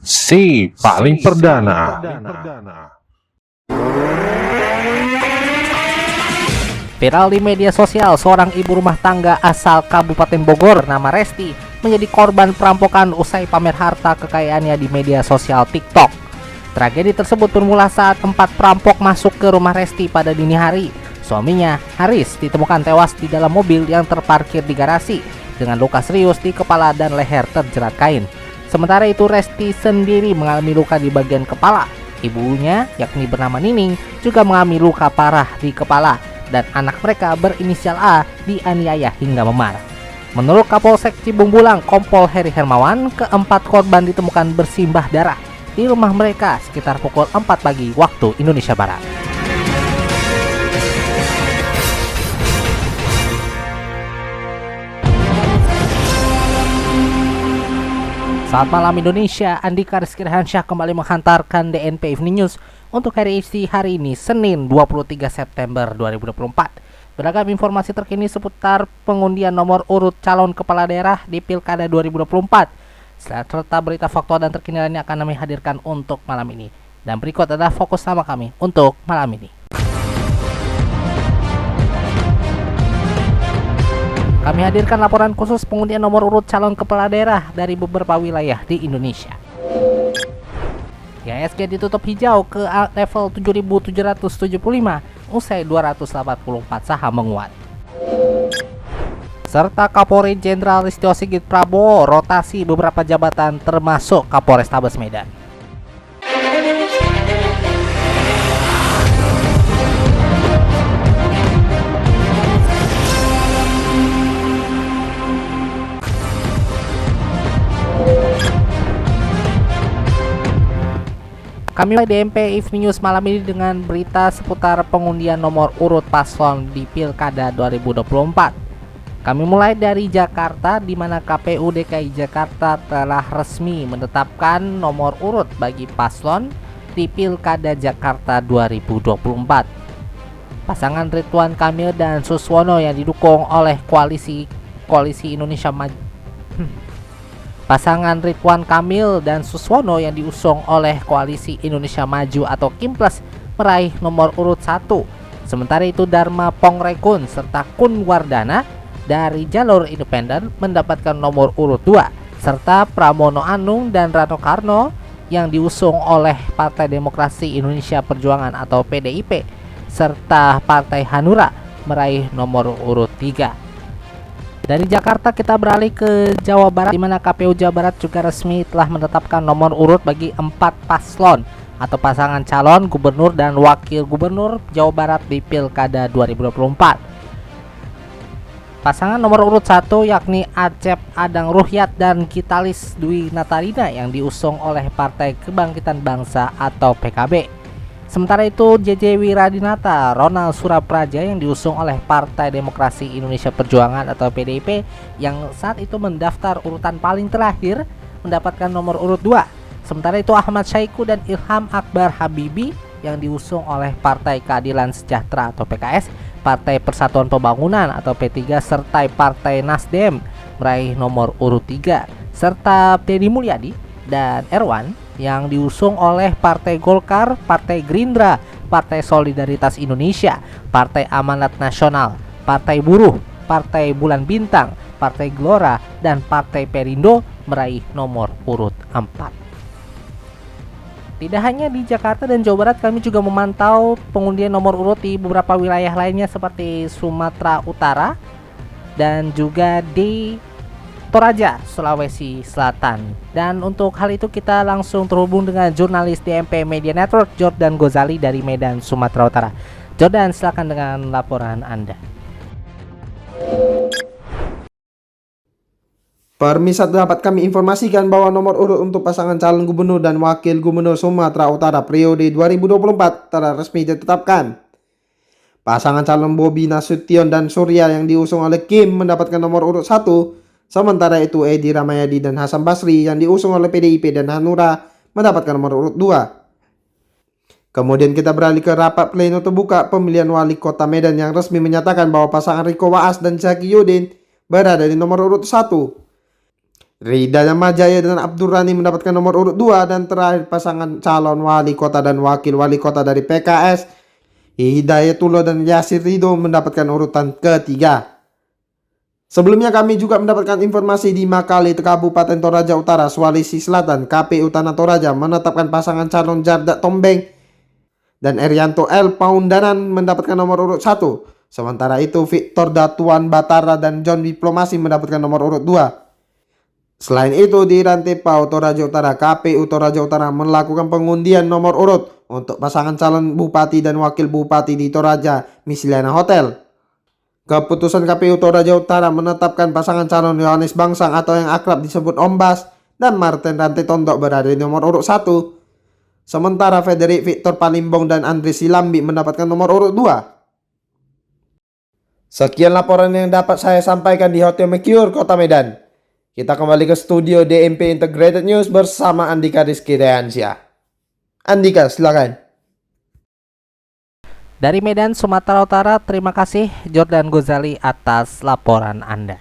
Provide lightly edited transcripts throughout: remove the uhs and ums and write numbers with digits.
Si paling perdana. Viral di media sosial, seorang ibu rumah tangga asal Kabupaten Bogor nama Resti menjadi korban perampokan usai pamer harta kekayaannya di media sosial TikTok. Tragedi tersebut bermula saat 4 perampok masuk ke rumah Resti pada dini hari. Suaminya, Haris, ditemukan tewas di dalam mobil yang terparkir di garasi dengan luka serius di kepala dan leher terjerat kain. Sementara itu Resti sendiri mengalami luka di bagian kepala. Ibunya, yakni bernama Nining, juga mengalami luka parah di kepala dan anak mereka berinisial A dianiaya hingga memar. Menurut Kapolsek Cibung Bulang, Kompol Heri Hermawan, keempat korban ditemukan bersimbah darah di rumah mereka sekitar pukul 4 pagi waktu Indonesia Barat. Saat malam Indonesia, Andika Rizky Rahansyah kembali menghantarkan DNP Evening News untuk edisi hari ini, Senin 23 September 2024. Beragam informasi terkini seputar pengundian nomor urut calon kepala daerah di Pilkada 2024. Serta berita faktual dan terkini lainnya akan kami hadirkan untuk malam ini. Dan berikut adalah fokus utama kami untuk malam ini. Kami hadirkan laporan khusus pengundian nomor urut calon kepala daerah dari beberapa wilayah di Indonesia. IHSG ditutup hijau ke level 7.775 usai 284 saham menguat. Serta Kapolri Jenderal Listio Sigit Prabowo rotasi beberapa jabatan termasuk Kapolrestabes Medan. Kami mulai DNP Evening News malam ini dengan berita seputar pengundian nomor urut paslon di Pilkada 2024. Kami mulai dari Jakarta, di mana KPU DKI Jakarta telah resmi menetapkan nomor urut bagi paslon di Pilkada Jakarta 2024. Pasangan Ridwan Kamil dan Suswono yang didukung oleh koalisi Indonesia Maju. Pasangan Ridwan Kamil dan Suswono yang diusung oleh Koalisi Indonesia Maju atau KIMPLES meraih nomor urut 1. Sementara itu Dharma Pongrekun serta Kun Wardana dari jalur independen mendapatkan nomor urut 2. Serta Pramono Anung dan Rano Karno yang diusung oleh Partai Demokrasi Indonesia Perjuangan atau PDIP serta Partai Hanura meraih nomor urut 3. Dari Jakarta kita beralih ke Jawa Barat, di mana KPU Jawa Barat juga resmi telah menetapkan nomor urut bagi 4 paslon atau pasangan calon gubernur dan wakil gubernur Jawa Barat di Pilkada 2024. Pasangan nomor urut 1 yakni Acep Adang Ruhyat dan Gitalis Dwi Natarina yang diusung oleh Partai Kebangkitan Bangsa atau PKB. Sementara itu JJ Wiradinata Ronald Surapraja yang diusung oleh Partai Demokrasi Indonesia Perjuangan atau PDIP yang saat itu mendaftar urutan paling terakhir mendapatkan nomor urut 2. Sementara itu Ahmad Syaiqo dan Ilham Akbar Habibi yang diusung oleh Partai Keadilan Sejahtera atau PKS, Partai Persatuan Pembangunan atau P3 serta Partai Nasdem meraih nomor urut 3. Serta Deddy Mulyadi dan Erwan yang diusung oleh Partai Golkar, Partai Gerindra, Partai Solidaritas Indonesia, Partai Amanat Nasional, Partai Buruh, Partai Bulan Bintang, Partai Gelora, dan Partai Perindo meraih nomor urut 4. Tidak hanya di Jakarta dan Jawa Barat, kami juga memantau pengundian nomor urut di beberapa wilayah lainnya seperti Sumatera Utara dan juga di Toraja, Sulawesi Selatan. Dan untuk hal itu kita langsung terhubung dengan jurnalis DNP Media Network Jordan Gozali dari Medan, Sumatera Utara. Jordan, silakan dengan laporan Anda. Permisa, dapat kami informasikan bahwa nomor urut untuk pasangan calon gubernur dan wakil gubernur Sumatera Utara periode 2024 telah resmi ditetapkan. Pasangan calon Bobi Nasution dan Surya yang diusung oleh Kim mendapatkan nomor urut 1. Sementara itu Edi Ramayadi dan Hasan Basri yang diusung oleh PDIP dan Hanura mendapatkan nomor urut 2. Kemudian kita beralih ke rapat pleno terbuka pemilihan wali kota Medan yang resmi menyatakan bahwa pasangan Riko Waas dan Zaki Yudin berada di nomor urut 1. Rida Majaya dan Abdur Rani mendapatkan nomor urut 2, dan terakhir pasangan calon wali kota dan wakil wali kota dari PKS, Hidayatullah dan Yasir Ridho mendapatkan urutan ketiga. Sebelumnya kami juga mendapatkan informasi di Makale, Kabupaten Toraja Utara, Sulawesi Selatan. KPU Tanah Toraja menetapkan pasangan calon Jarda Tombeng dan Erianto L. Paundanan mendapatkan nomor urut 1. Sementara itu Victor Datuan Batara dan John Diplomasi mendapatkan nomor urut 2. Selain itu di Rantepao, Toraja Utara, KPU Toraja Utara melakukan pengundian nomor urut untuk pasangan calon bupati dan wakil bupati di Toraja Misliana Hotel. Keputusan KPU Toraja Utara menetapkan pasangan calon Yohanes Bangsang atau yang akrab disebut Ombas dan Martin Rante Tondok berada di nomor urut 1. Sementara Frederick Victor Palimbong dan Andre Silambi mendapatkan nomor urut 2. Sekian laporan yang dapat saya sampaikan di Hotel Mercure, Kota Medan. Kita kembali ke studio DMP Integrated News bersama Andika Rizky Deansyah. Andika, silakan. Dari Medan, Sumatera Utara, terima kasih Jordan Gozali atas laporan Anda.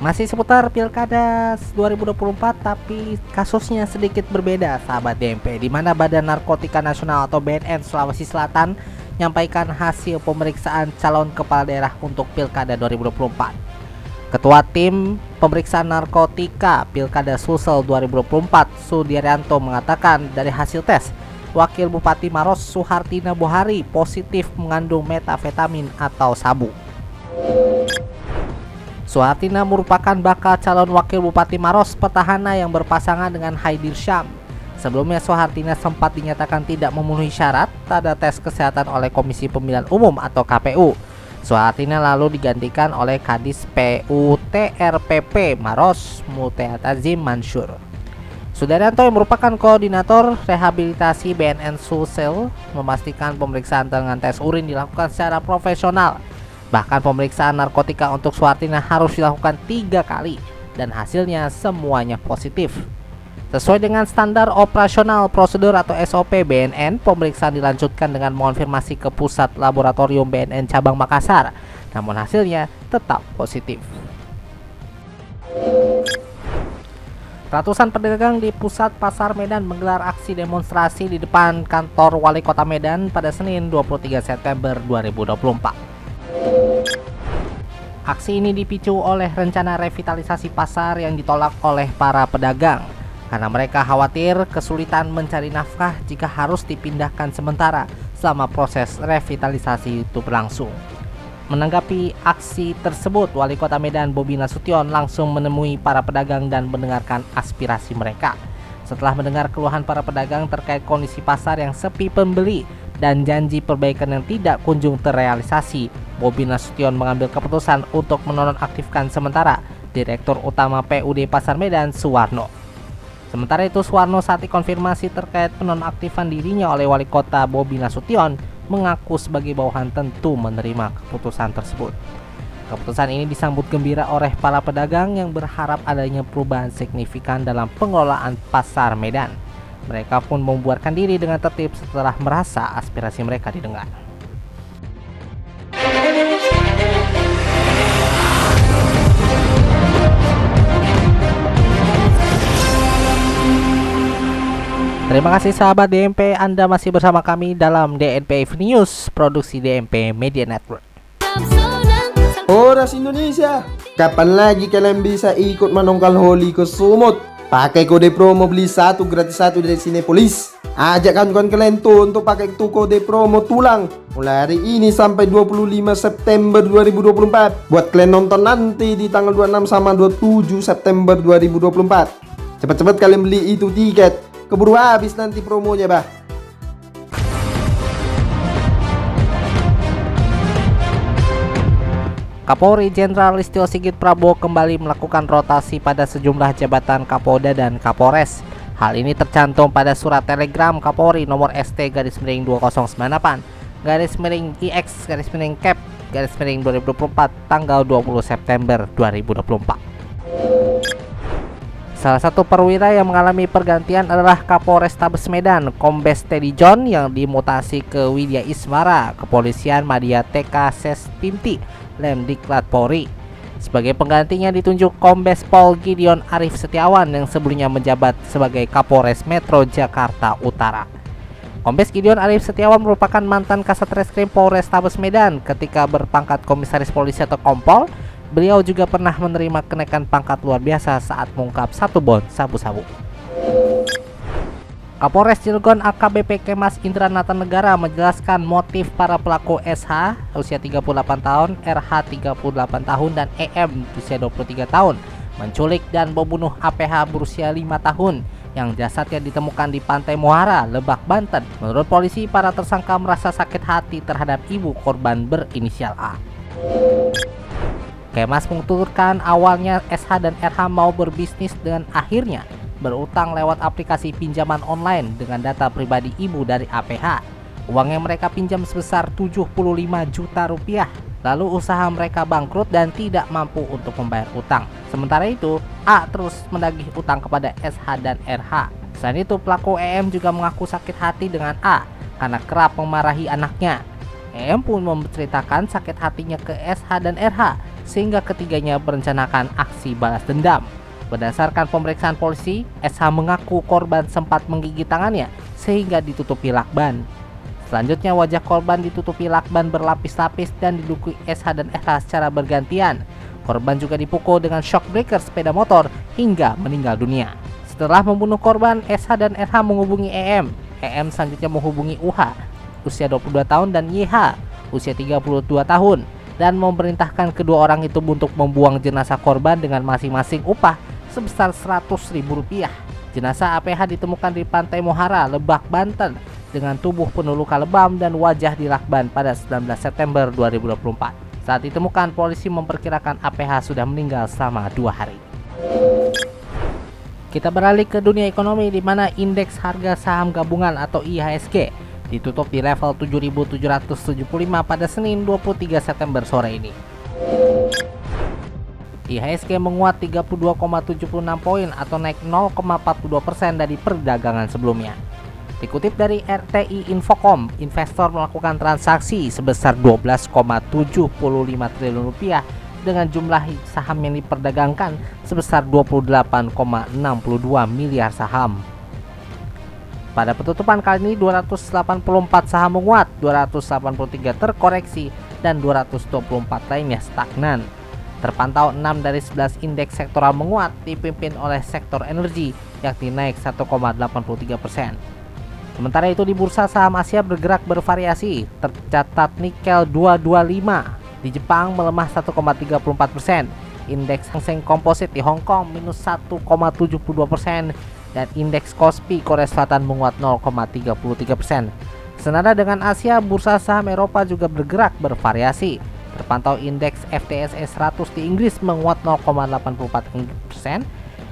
Masih seputar Pilkada 2024, tapi kasusnya sedikit berbeda, sahabat DMP, di mana Badan Narkotika Nasional atau BNN Sulawesi Selatan menyampaikan hasil pemeriksaan calon kepala daerah untuk Pilkada 2024. Ketua Tim Pemeriksaan Narkotika Pilkada Sulsel 2024, Sudiaryanto, mengatakan dari hasil tes, Wakil Bupati Maros Suhartina Bohari positif mengandung metafetamin atau sabu. Suhartina merupakan bakal calon Wakil Bupati Maros petahana yang berpasangan dengan Haidir Syam. Sebelumnya Suhartina sempat dinyatakan tidak memenuhi syarat tanda tes kesehatan oleh Komisi Pemilihan Umum atau KPU. Suhartina lalu digantikan oleh Kadis PUTRPP Maros Muteatazim Mansur. Sudaryanto yang merupakan koordinator rehabilitasi BNN Sulsel memastikan pemeriksaan dengan tes urin dilakukan secara profesional. Bahkan pemeriksaan narkotika untuk Suhartina harus dilakukan 3 kali dan hasilnya semuanya positif. Sesuai dengan standar operasional prosedur atau SOP BNN, pemeriksaan dilanjutkan dengan mengonfirmasi ke Pusat Laboratorium BNN Cabang Makassar, namun hasilnya tetap positif. Ratusan pedagang di Pusat Pasar Medan menggelar aksi demonstrasi di depan kantor Wali Kota Medan pada Senin 23 September 2024. Aksi ini dipicu oleh rencana revitalisasi pasar yang ditolak oleh para pedagang karena mereka khawatir kesulitan mencari nafkah jika harus dipindahkan sementara selama proses revitalisasi itu berlangsung. Menanggapi aksi tersebut, Wali Kota Medan Bobi Nasution langsung menemui para pedagang dan mendengarkan aspirasi mereka. Setelah mendengar keluhan para pedagang terkait kondisi pasar yang sepi pembeli dan janji perbaikan yang tidak kunjung terrealisasi, Bobi Nasution mengambil keputusan untuk menonaktifkan sementara Direktur Utama PUD Pasar Medan, Suwarno. Sementara itu, Suwarno saat dikonfirmasi terkait penonaktifan dirinya oleh Wali Kota Bobi Nasution, mengaku sebagai bawahan tentu menerima keputusan tersebut. Keputusan ini disambut gembira oleh para pedagang yang berharap adanya perubahan signifikan dalam pengelolaan Pasar Medan. Mereka pun membuarkan diri dengan tertib setelah merasa aspirasi mereka didengar. Terima kasih sahabat DMP, Anda masih bersama kami dalam DNP News, produksi DMP Media Network. Horas Indonesia, kapan lagi kalian bisa ikut menongkal Holi ke Sumut? Pakai kode promo beli 1 gratis 1 dari Cinepolis. Ajak kawan-kawan kalian tuh untuk pakai tuh kode promo tulang mulai hari ini sampai 25 September 2024. Buat kalian nonton nanti di tanggal 26 sama 27 September 2024. Cepat-cepat kalian beli itu tiket, keburu habis nanti promonya, bah. Kapolri Jenderal Listio Sigit Prabowo kembali melakukan rotasi pada sejumlah jabatan Kapolda dan Kapolres. Hal ini tercantum pada surat telegram Kapolri nomor ST-20semanapan-IX-IX-CAP-2024 tanggal 20 September 2024. Salah satu perwira yang mengalami pergantian adalah Kapolrestabes Medan, Kombes Teddy John yang dimutasi ke Widya Ismara, Kepolisian Madya TK Sespimti, Lemdiklat Polri. Sebagai penggantinya ditunjuk Kombes Pol Gideon Arif Setiawan yang sebelumnya menjabat sebagai Kapolres Metro Jakarta Utara. Kombes Gideon Arif Setiawan merupakan mantan Kasat Reskrim Polrestabes Medan. Ketika berpangkat Komisaris Polisi atau Kompol, beliau juga pernah menerima kenaikan pangkat luar biasa saat mengungkap 1 bon sabu-sabu. Kapolres Cilegon AKBP Kemas Indra Natanegara menjelaskan motif para pelaku SH usia 38 tahun, RH 38 tahun, dan EM usia 23 tahun menculik dan membunuh APH berusia 5 tahun yang jasadnya ditemukan di Pantai Muara, Lebak, Banten. Menurut polisi, para tersangka merasa sakit hati terhadap ibu korban berinisial A. Kemas menuturkan awalnya SH dan RH mau berbisnis dengan akhirnya berutang lewat aplikasi pinjaman online dengan data pribadi ibu dari APH. Uang yang mereka pinjam sebesar 75 juta rupiah. Lalu usaha mereka bangkrut dan tidak mampu untuk membayar utang. Sementara itu, A terus menagih utang kepada SH dan RH. Selain itu, pelaku EM juga mengaku sakit hati dengan A karena kerap memarahi anaknya. EM pun menceritakan sakit hatinya ke SH dan RH sehingga ketiganya merencanakan aksi balas dendam. Berdasarkan pemeriksaan polisi, SH mengaku korban sempat menggigit tangannya sehingga ditutupi lakban. Selanjutnya wajah korban ditutupi lakban berlapis-lapis dan diduduki SH dan RH secara bergantian. Korban juga dipukul dengan shock breaker sepeda motor hingga meninggal dunia. Setelah membunuh korban, SH dan RH menghubungi EM. EM selanjutnya menghubungi UH usia 22 tahun dan YH usia 32 tahun dan memerintahkan kedua orang itu untuk membuang jenazah korban dengan masing-masing upah sebesar Rp100.000. Jenazah APH ditemukan di Pantai Muara, Lebak, Banten dengan tubuh penuh luka lebam dan wajah di lakban pada 19 September 2024. Saat ditemukan, polisi memperkirakan APH sudah meninggal selama 2 hari. Kita beralih ke dunia ekonomi di mana indeks harga saham gabungan atau IHSG ditutup di level 7.775 pada Senin 23 September sore ini. IHSG menguat 32,76 poin atau naik 0,42% dari perdagangan sebelumnya. Dikutip dari RTI Infocom, investor melakukan transaksi sebesar 12,75 triliun rupiah dengan jumlah saham yang diperdagangkan sebesar 28,62 miliar saham. Pada penutupan kali ini 284 saham menguat, 283 terkoreksi, dan 224 lainnya stagnan. Terpantau 6 dari 11 indeks sektoral menguat dipimpin oleh sektor energi yakni naik 1,83%. Sementara itu di bursa saham Asia bergerak bervariasi, tercatat nikel 225, di Jepang melemah 1,34%, indeks Hang Seng Komposit di Hong Kong minus 1,72%, dan indeks Kospi Korea Selatan menguat 0,33%. Senada dengan Asia, bursa saham Eropa juga bergerak bervariasi. Terpantau indeks FTSE 100 di Inggris menguat 0,84%,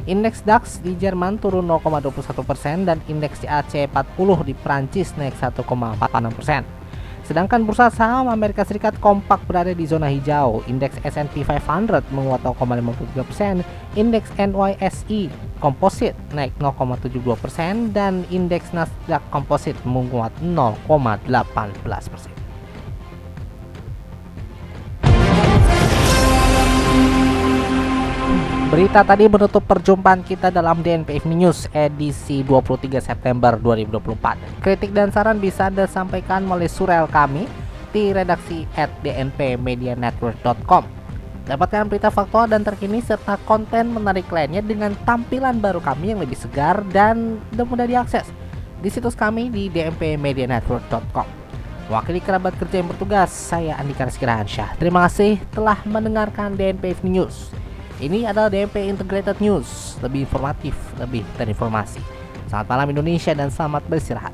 indeks DAX di Jerman turun 0,21%, dan indeks CAC 40 di Prancis naik 1,46%. Sedangkan bursa saham Amerika Serikat kompak berada di zona hijau. Indeks S&P 500 menguat 0,53%, indeks NYSE Composite naik 0,72%, dan indeks Nasdaq Composite menguat 0,18%. Berita tadi menutup perjumpaan kita dalam DNPF News edisi 23 September 2024. Kritik dan saran bisa Anda sampaikan melalui surel kami di redaksi @dnpmedianetwork.com. Dapatkan berita faktual dan terkini serta konten menarik lainnya dengan tampilan baru kami yang lebih segar dan mudah diakses di situs kami di dnpmedianetwork.com. Wakili kerabat kerja yang bertugas, saya Andika Rizky Rahansyah. Terima kasih telah mendengarkan DNPF News. Ini adalah DNP Integrated News, lebih informatif, lebih terinformasi. Selamat malam Indonesia dan selamat beristirahat.